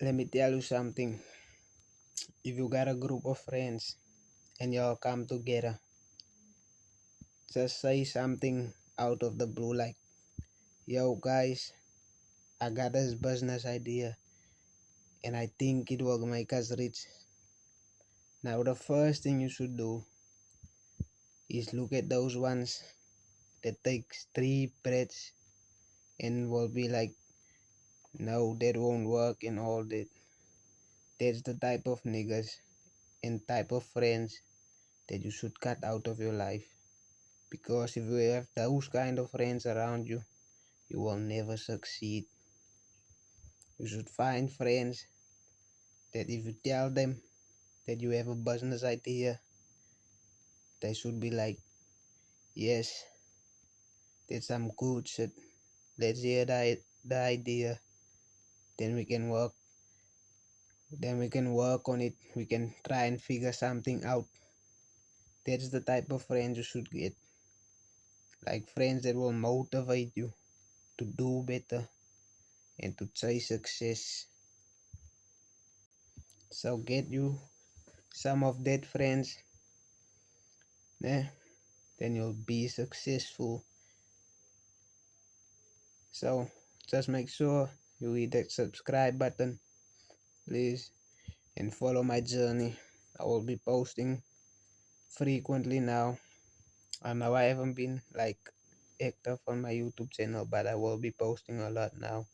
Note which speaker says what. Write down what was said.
Speaker 1: Let me tell you something. If you got a group of friends and y'all come together, just say something out of the blue like, yo guys, I got this business idea and I think it will make us rich. Now the first thing you should do is look at those ones that takes three breaths and will be like, no, that won't work and all that. That's the type of niggas and type of friends that you should cut out of your life. Because if you have those kind of friends around you, you will never succeed. You should find friends that if you tell them that you have a business idea, they should be like, yes, that's some good shit. Let's hear the idea. Then we can work. Then we can work on it. We can try and figure something out. That's the type of friends you should get. Like friends that will motivate you to do better and to chase success. So get you some of that friends, eh? Then you'll be successful. So just make sure you hit that subscribe button, please, and follow my journey. I will be posting frequently now. I know I haven't been like active on my YouTube channel, but I will be posting a lot now.